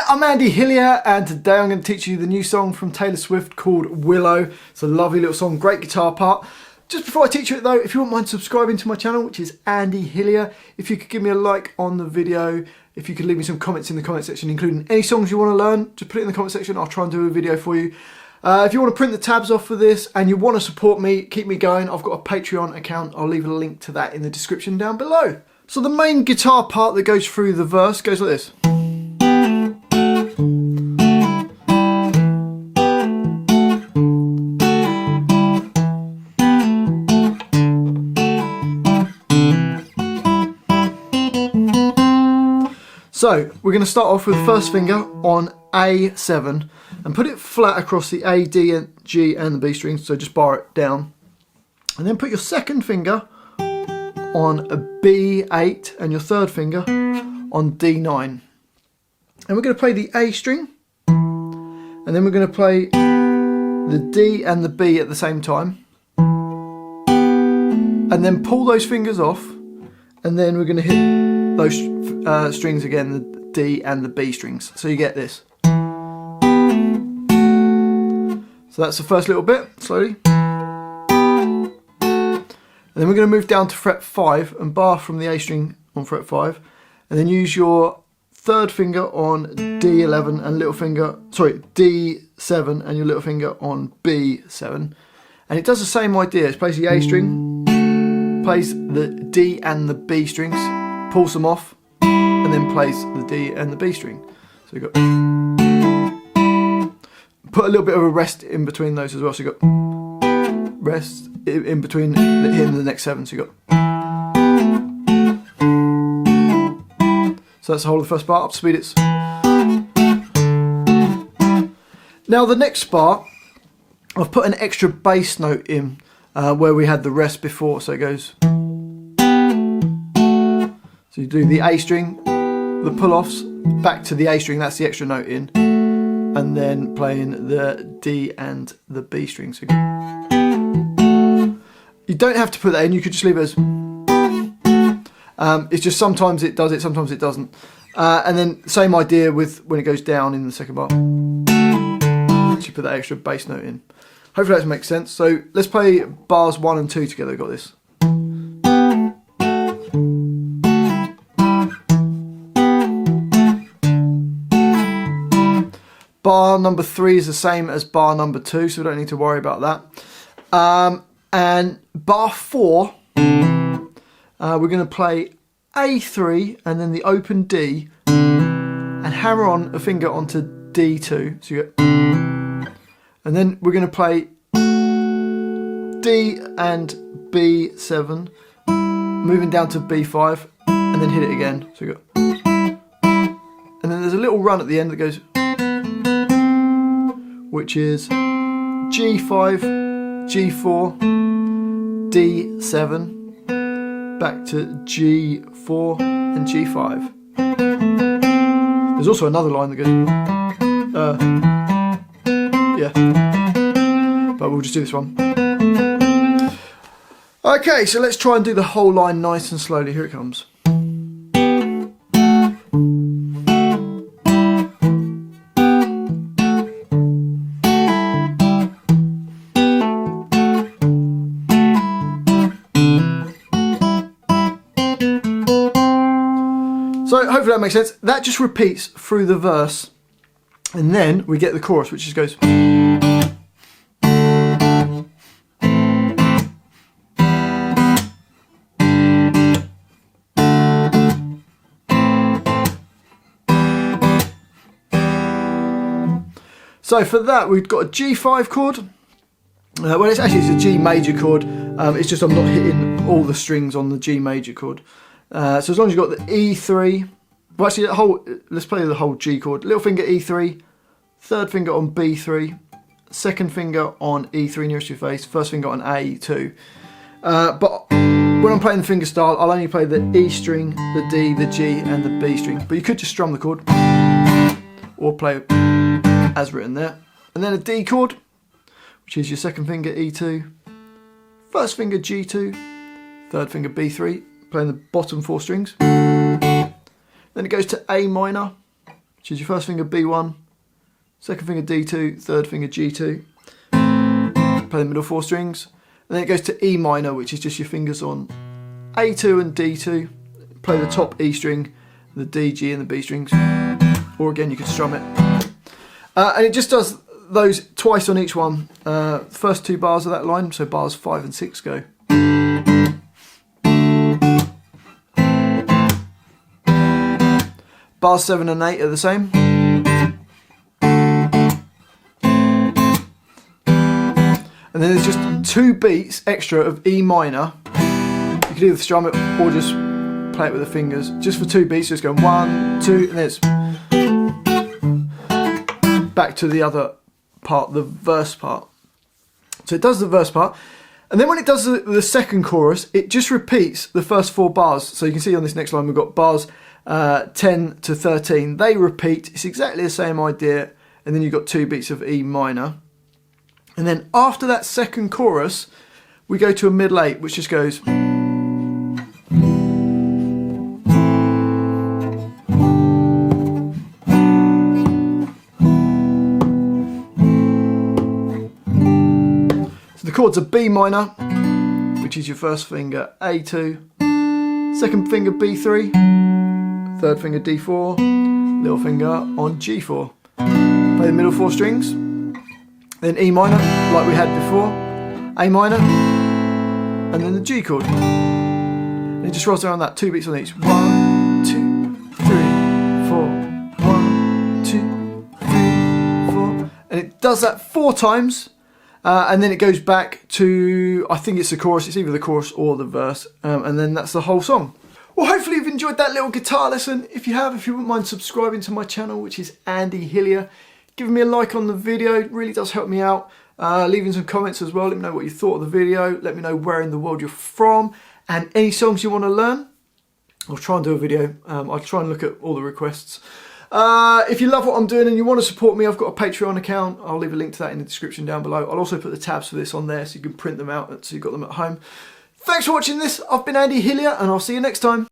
I'm Andy Hillier, and today I'm going to teach you the new song from Taylor Swift called Willow. It's a lovely little song, great guitar part. Just before I teach you it though, if you wouldn't mind subscribing to my channel, which is Andy Hillier, if you could give me a like on the video, if you could leave me some comments in the comment section, including any songs you want to learn, just put it in the comment section, I'll try and do a video for you. If you want to print the tabs off for this and you want to support me, keep me going, I've got a Patreon account, I'll leave a link to that in the description down below. So the main guitar part that goes through the verse goes like this. So we're going to start off with the first finger on A7 and put it flat across the A, D, and G and the B strings, so just bar it down. And then put your second finger on a B8 and your third finger on D9. And we're going to play the A string, and then we're going to play the D and the B at the same time. And then pull those fingers off, and then we're going to hit those strings again, the D and the B strings. So you get this. So that's the first little bit, slowly. And then we're going to move down to fret 5 and bar from the A string on fret 5. And then use your third finger on D11 and little finger, sorry, D7 and your little finger on B7. And it does the same idea. It plays the A string, plays the D and the B strings, pulls them off, and then plays the D and the B string. So you've got, put a little bit of a rest in between those as well. So you've got rest in between here and the next 7. So you've got, so that's the whole of the first bar. Up to speed it's. Now the next bar, I've put an extra bass note in where we had the rest before. So it goes. So you do the A string, the pull-offs, back to the A string, that's the extra note in, and then playing the D and the B string. So you don't have to put that in, you could just leave it as, it's just sometimes it does it, sometimes it doesn't. And then same idea with when it goes down in the second bar. So you put that extra bass note in. Hopefully that makes sense. So let's play bars 1 and 2 together, we've got this. Bar number 3 is the same as bar number 2, so we don't need to worry about that. And bar 4, we're going to play A3 and then the open D and hammer on a finger onto D2. So you get, and then we're going to play D and B7, moving down to B5, and then hit it again. So you got, and then there's a little run at the end that goes, which is G5, G4, D7, back to G4 and G5. There's also another line that goes, yeah, but we'll just do this one. Okay, so let's try and do the whole line nice and slowly. Here it comes. So hopefully that makes sense. That just repeats through the verse, and then we get the chorus, which just goes. So for that we've got a G5 chord. Well, it's a G major chord. It's just I'm not hitting all the strings on the G major chord. So as long as you've got the E3, well actually let's play the whole G chord. Little finger E3, third finger on B3, second finger on E3 nearest your face, first finger on A2. But when I'm playing the finger style, I'll only play the E string, the D, the G and the B string. But you could just strum the chord or play as written there. And then a D chord, which is your second finger E2, first finger G2, third finger B3, playing the bottom 4 strings. Then it goes to A minor, which is your first finger B1, second finger D2, third finger G2. Play the middle 4 strings. And then it goes to E minor, which is just your fingers on A2 and D2. Play the top E string, the D, G and the B strings. Or again, you could strum it. And it just does those twice on each one. First 2 bars of that line, so bars 5 and 6 go. Bars 7 and 8 are the same. And then there's just 2 beats extra of E minor. You could either strum it or just play it with the fingers. Just for 2 beats, just going 1, 2, and then it's back to the other part, the verse part. So it does the verse part. And then when it does the second chorus, it just repeats the first 4 bars. So you can see on this next line, we've got bars 10 to 13. They repeat. It's exactly the same idea. And then you've got 2 beats of E minor. And then after that second chorus, we go to a middle 8, which just goes. So the chords are B minor, which is your first finger A2, second finger B3, third finger D4, little finger on G4. Play the middle 4 strings. Then E minor, like we had before, A minor, and then the G chord. And it just rolls around that, 2 beats on each. 1, 2, 3, 4. 1, 2, 3, 4. And it does that 4 times, and then it goes back to, I think it's the chorus, it's either the chorus or the verse, and then that's the whole song. Well, hopefully you've enjoyed that little guitar lesson. If you have, if you wouldn't mind subscribing to my channel, which is Andy Hillier. Giving me a like on the video, it really does help me out. Leaving some comments as well, let me know what you thought of the video. Let me know where in the world you're from and any songs you want to learn. I'll try and do a video. I'll try and look at all the requests. If you love what I'm doing and you want to support me, I've got a Patreon account. I'll leave a link to that in the description down below. I'll also put the tabs for this on there so you can print them out so you've got them at home. Thanks for watching this. I've been Andy Hillier and I'll see you next time.